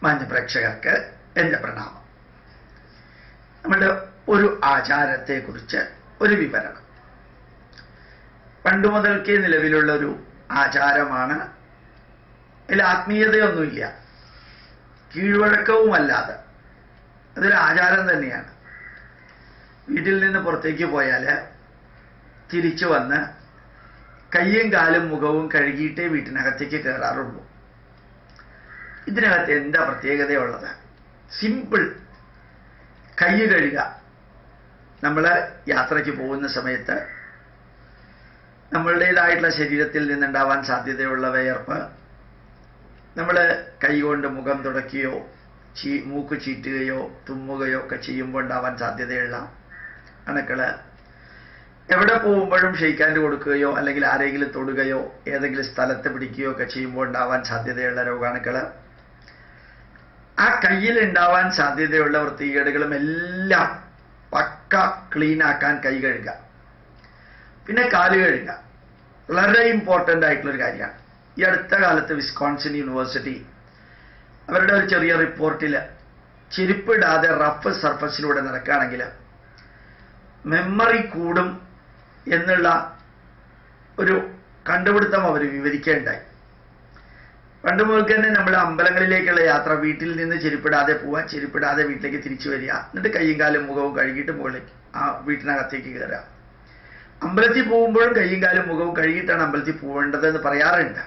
മാന്യപ്രേക്ഷകർക്ക് എൻ്റെ പ്രണാമം. നമ്മുടെ ഒരു ആചാരത്തെക്കുറിച്ച് ഒരു വിവരണം. പണ്ടു മുതൽക്കേ നിലവിലുള്ള ഒരു ആചാരമാണ്. അതിൽ ആത്മീയതയൊന്നുമില്ല, കീഴ്വഴക്കവുമല്ലാതെ അതൊരു ആചാരം തന്നെയാണ്. വീട്ടിൽ നിന്ന് പുറത്തേക്ക് പോയാൽ തിരിച്ചു വന്ന് കയ്യും കാലും മുഖവും കഴുകിയിട്ടേ വീട്ടിനകത്തേക്ക് കയറാറുള്ളൂ. ഇതിനകത്ത് എന്താ പ്രത്യേകതയുള്ളത്? സിമ്പിൾ. കൈ കഴുകുക. നമ്മൾ യാത്രയ്ക്ക് പോകുന്ന സമയത്ത് നമ്മളുടേതായിട്ടുള്ള ശരീരത്തിൽ നിന്നുണ്ടാവാൻ സാധ്യതയുള്ള വിയർപ്പ് നമ്മൾ കൈകൊണ്ട് മുഖം തുടയ്ക്കുകയോ മൂക്ക് ചീറ്റുകയോ തുമ്മുകയോ ഒക്കെ ചെയ്യുമ്പോൾ ഉണ്ടാവാൻ സാധ്യതയുള്ള അണുക്കള്, എവിടെ പോകുമ്പോഴും ഷെയ്ക്കാൻഡ് കൊടുക്കുകയോ അല്ലെങ്കിൽ ആരെങ്കിലും തൊടുകയോ ഏതെങ്കിലും സ്ഥലത്ത് പിടിക്കുകയോ ഒക്കെ ചെയ്യുമ്പോൾ ഉണ്ടാവാൻ സാധ്യതയുള്ള രോഗാണുക്കള്, ആ കയ്യിൽ ഉണ്ടാവാൻ സാധ്യതയുള്ള വൃത്തികേടുകളും എല്ലാം പക്ക ക്ലീൻ ആക്കാൻ കൈ കഴുകുക. പിന്നെ കാല് കഴുകുക. വളരെ ഇമ്പോർട്ടൻ്റ് ആയിട്ടുള്ളൊരു കാര്യമാണ്. ഈ അടുത്ത കാലത്ത് വിസ്കോൺസിൻ യൂണിവേഴ്സിറ്റി അവരുടെ ഒരു ചെറിയ റിപ്പോർട്ടിൽ ചെരുപ്പിടാതെ റഫ് സർഫസിലൂടെ നടക്കുകയാണെങ്കിൽ മെമ്മറി കൂടും എന്നുള്ള ഒരു കണ്ടുപിടുത്തം അവർ വിവരിക്കുകയുണ്ടായി. പണ്ട് മുതൽക്ക് തന്നെ നമ്മൾ അമ്പലങ്ങളിലേക്കുള്ള യാത്ര വീട്ടിൽ നിന്ന് ചെരുപ്പിടാതെ പോവാൻ, ചെരുപ്പിടാതെ വീട്ടിലേക്ക് തിരിച്ചു വരിക, എന്നിട്ട് കയ്യും കാലും മുഖവും കഴുകിയിട്ട് മുകളിലേക്ക് ആ വീട്ടിനകത്തേക്ക് കയറുക. അമ്പലത്തിൽ പോകുമ്പോഴും കയ്യും കാലും മുഖവും കഴുകിയിട്ടാണ് അമ്പലത്തിൽ പോകേണ്ടതെന്ന് പറയാറുണ്ട്.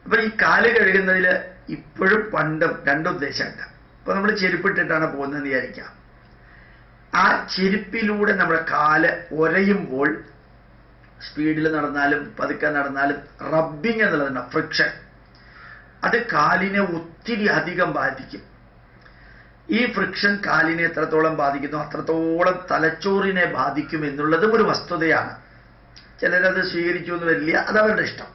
അപ്പൊ ഈ കാല് കഴുകുന്നതിൽ ഇപ്പോഴും പണ്ടും രണ്ടുദ്ദേശമുണ്ട്. അപ്പൊ നമ്മൾ ചെരുപ്പിട്ടിട്ടാണ് പോകുന്നതെന്ന് വിചാരിക്കാം. ആ ചെരുപ്പിലൂടെ നമ്മുടെ കാല് ഉരയുമ്പോൾ സ്പീഡിൽ നടന്നാലും പതുക്കെ നടന്നാലും റബ്ബിങ് എന്നുള്ളതുണ്ട്, ഫ്രിക്ഷൻ. അത് കാലിനെ ഒത്തിരി അധികം ബാധിക്കും. ഈ ഫ്രിക്ഷൻ കാലിനെ എത്രത്തോളം ബാധിക്കുന്നു അത്രത്തോളം തലച്ചോറിനെ ബാധിക്കും എന്നുള്ളതും ഒരു വസ്തുതയാണ്. ചിലരത് സ്വീകരിച്ചു എന്ന് വരില്ല, അതവരുടെ ഇഷ്ടം.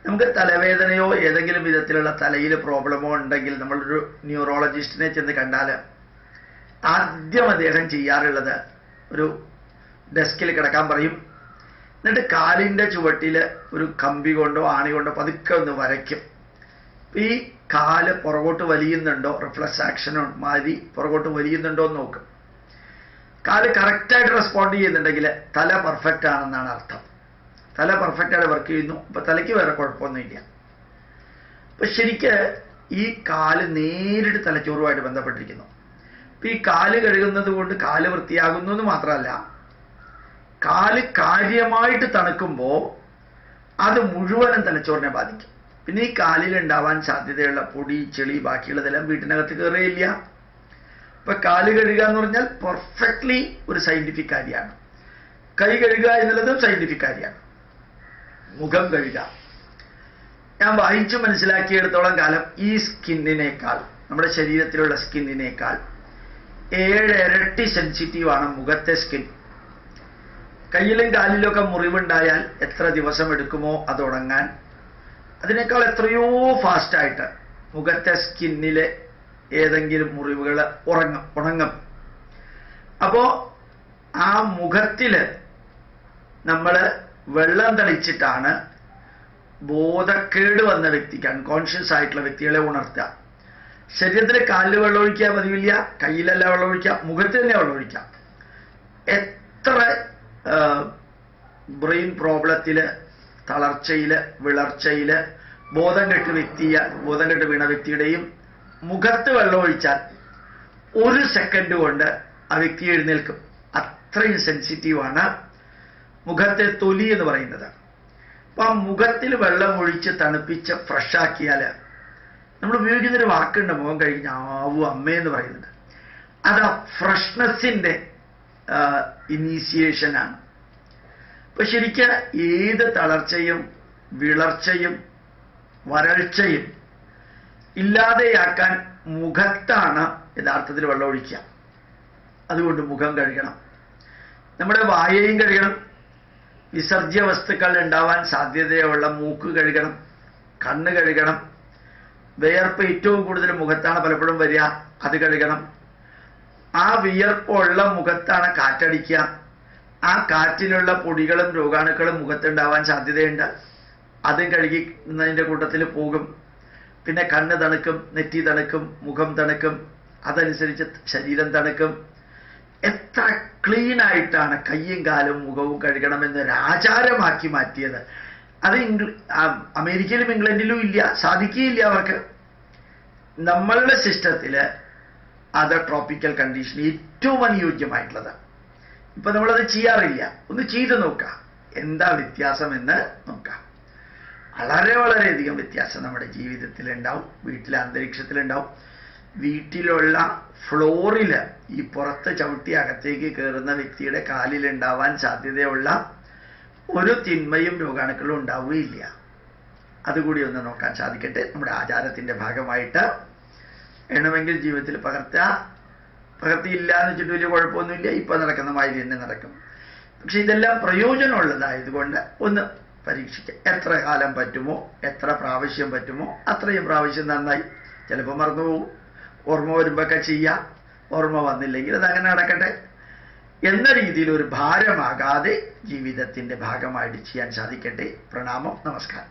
നമുക്ക് തലവേദനയോ ഏതെങ്കിലും വിധത്തിലുള്ള തലയിൽ പ്രോബ്ലമോ ഉണ്ടെങ്കിൽ നമ്മളൊരു ന്യൂറോളജിസ്റ്റിനെ ചെന്ന് കണ്ടാൽ ആദ്യം അദ്ദേഹം ചെയ്യാറുള്ളത് ഒരു ഡെസ്കിൽ കിടക്കാൻ പറയും. എന്നിട്ട് കാലിൻ്റെ ചുവട്ടിൽ ഒരു കമ്പി കൊണ്ടോ ആണി കൊണ്ടോ പതുക്കെ ഒന്ന് വരയ്ക്കും. ഈ കാല് പുറകോട്ട് വലിയുന്നുണ്ടോ, റിഫ്ലക്സ് ആക്ഷൻ മാതിരി പുറകോട്ട് വലിയുന്നുണ്ടോ എന്ന് നോക്കും. കാല് കറക്റ്റായിട്ട് റെസ്പോണ്ട് ചെയ്യുന്നുണ്ടെങ്കിൽ തല പെർഫെക്റ്റ് ആണെന്നാണ് അർത്ഥം. തല പെർഫെക്റ്റായിട്ട് വർക്ക് ചെയ്യുന്നു. അപ്പൊ തലയ്ക്ക് വേറെ കുഴപ്പമൊന്നുമില്ല. അപ്പൊ ശരിക്ക് ഈ കാല് നേരിട്ട് തലച്ചോറുമായിട്ട് ബന്ധപ്പെട്ടിരിക്കുന്നു. അപ്പൊ ഈ കാല് കഴുകുന്നത് കൊണ്ട് കാല് വൃത്തിയാകുന്നു എന്ന് മാത്രമല്ല, കാല് കാര്യമായിട്ട് തണുക്കുമ്പോൾ അത് മുഴുവനും തലച്ചോറിനെ ബാധിക്കും. പിന്നെ ഈ കാലിൽ ഉണ്ടാവാൻ സാധ്യതയുള്ള പൊടി ചെളി ബാക്കിയുള്ളതെല്ലാം വീട്ടിനകത്ത് കയറുകയില്ല. ഇപ്പൊ കാല് കഴുകുക എന്ന് പറഞ്ഞാൽ പെർഫെക്റ്റ്ലി ഒരു സയന്റിഫിക് കാര്യമാണ്. കൈ കഴുകുക എന്നുള്ളതും സയന്റിഫിക് കാര്യമാണ്. മുഖം കഴുകുക, ഞാൻ വായിച്ചു മനസ്സിലാക്കിയെടുത്തോളം കാലം ഈ സ്കിന്നിനേക്കാൾ, നമ്മുടെ ശരീരത്തിലുള്ള സ്കിന്നിനേക്കാൾ 7 ഇരട്ടി സെൻസിറ്റീവാണ് മുഖത്തെ സ്കിൻ. കയ്യിലും കാലിലൊക്കെ മുറിവുണ്ടായാൽ എത്ര ദിവസം എടുക്കുമോ അത് ഉണങ്ങാൻ, അതിനേക്കാൾ എത്രയോ ഫാസ്റ്റായിട്ട് മുഖത്തെ സ്കിന്നിലെ ഏതെങ്കിലും മുറിവുകൾ ഉണങ്ങും. അപ്പോ ആ മുഖത്തില് നമ്മൾ വെള്ളം തളിച്ചിട്ടാണ് ബോധക്കേട് വന്ന വ്യക്തിക്ക്, അൺകോൺഷ്യസ് ആയിട്ടുള്ള വ്യക്തികളെ ഉണർത്തുക. ശരീരത്തിൽ കാലിൽ വെള്ളം ഒഴിക്കാൻ പതിവില്ല, കയ്യിലല്ല വെള്ളം ഒഴിക്കാം, മുഖത്ത് തന്നെ വെള്ളം ഒഴിക്കാം. എത്ര ബ്രെയിൻ പ്രോബ്ലത്തില്, തളർച്ചയില്, വിളർച്ചയില് ബോധം കെട്ട് വീണ വ്യക്തിയുടെയും മുഖത്ത് വെള്ളം ഒഴിച്ചാൽ 1 സെക്കൻഡ് കൊണ്ട് ആ വ്യക്തി എഴുന്നേൽക്കും. അത്രയും സെൻസിറ്റീവാണ് മുഖത്തെ തൊലി എന്ന് പറയുന്നത്. അപ്പൊ ആ മുഖത്തിൽ വെള്ളം ഒഴിച്ച് തണുപ്പിച്ച് ഫ്രഷാക്കിയാൽ, നമ്മൾ ഉപയോഗിക്കുന്നൊരു വാക്കുണ്ട് മുഖം കഴിഞ്ഞ് ആവു അമ്മയെന്ന് പറയുന്നുണ്ട്. അത് ആ ഫ്രഷ്നെസ്സിന്റെ ഇനീഷ്യേഷനാണ്. അപ്പൊ ശരിക്കും ഏത് തളർച്ചയും വിളർച്ചയും വരൾച്ചയും ഇല്ലാതെയാക്കാൻ മുഖത്താണ് യഥാർത്ഥത്തിൽ വെള്ളം ഒഴിക്കുക. അതുകൊണ്ട് മുഖം കഴുകണം. നമ്മുടെ വായയും കഴുകണം. വിസർജ്യ വസ്തുക്കൾ ഉണ്ടാവാൻ സാധ്യതയുള്ള മൂക്ക് കഴുകണം, കണ്ണ് കഴുകണം. വിയർപ്പ് ഏറ്റവും കൂടുതൽ മുഖത്താണ് പലപ്പോഴും വരിക, അത് കഴുകണം. ആ വിയർപ്പുള്ള മുഖത്താണ് കാറ്റടിക്കുക. ആ കാറ്റിലുള്ള പൊടികളും രോഗാണുക്കളും മുഖത്തുണ്ടാവാൻ സാധ്യതയുണ്ട്. അതും കഴുകുന്നതിൻ്റെ കൂട്ടത്തിൽ പോകും. പിന്നെ കണ്ണ് തണുക്കും, നെറ്റി തണുക്കും, മുഖം തണുക്കും, അതനുസരിച്ച് ശരീരം തണുക്കും. എത്ര ക്ലീനായിട്ടാണ് കയ്യും കാലും മുഖവും കഴുകണമെന്നൊരു ആചാരമാക്കി മാറ്റിയത്. അത് അമേരിക്കയിലും ഇംഗ്ലണ്ടിലും ഇല്ല, സാധിക്കുകയില്ല അവർക്ക്. നമ്മളുടെ സിസ്റ്റത്തിൽ അത് ട്രോപ്പിക്കൽ കണ്ടീഷൻ ഏറ്റവും അനുയോജ്യമായിട്ടുള്ളത്. ഇപ്പൊ നമ്മളത് ചെയ്യാറില്ല. ഒന്ന് ചെയ്ത് നോക്കാം, എന്താ വ്യത്യാസമെന്ന് നോക്കാം. വളരെ വളരെയധികം വ്യത്യാസം നമ്മുടെ ജീവിതത്തിൽ ഉണ്ടാവും, വീട്ടിലെ അന്തരീക്ഷത്തിലുണ്ടാവും. വീട്ടിലുള്ള ഫ്ലോറിൽ ഈ പുറത്ത് ചവിട്ടി അകത്തേക്ക് കയറുന്ന വ്യക്തിയുടെ കാലിലുണ്ടാവാൻ സാധ്യതയുള്ള ഒരു തിന്മയും രോഗാണുക്കളും ഉണ്ടാവുകയില്ല. അതുകൂടി ഒന്ന് നോക്കാൻ സാധിക്കട്ടെ. നമ്മുടെ ആചാരത്തിൻ്റെ ഭാഗമായിട്ട് വേണമെങ്കിൽ ജീവിതത്തിൽ പകർത്തിയില്ല എന്ന് വെച്ചിട്ട് വലിയ കുഴപ്പമൊന്നുമില്ല. ഇപ്പം നടക്കുന്ന മാതിരി തന്നെ നടക്കും. പക്ഷെ ഇതെല്ലാം പ്രയോജനമുള്ളതായതുകൊണ്ട് ഒന്ന് പരീക്ഷിക്കുക. എത്ര കാലം പറ്റുമോ, എത്ര പ്രാവശ്യം പറ്റുമോ അത്രയും പ്രാവശ്യം നന്നായി. ചിലപ്പോൾ മറന്നുപോകും, ഓർമ്മ വരുമ്പോഴൊക്കെ ചെയ്യാം. ഓർമ്മ വന്നില്ലെങ്കിൽ അതങ്ങനെ നടക്കട്ടെ എന്ന രീതിയിൽ ഒരു ഭാരമാകാതെ ജീവിതത്തിൻ്റെ ഭാഗമായിട്ട് ചെയ്യാൻ സാധിക്കട്ടെ. പ്രണാമം, നമസ്കാരം.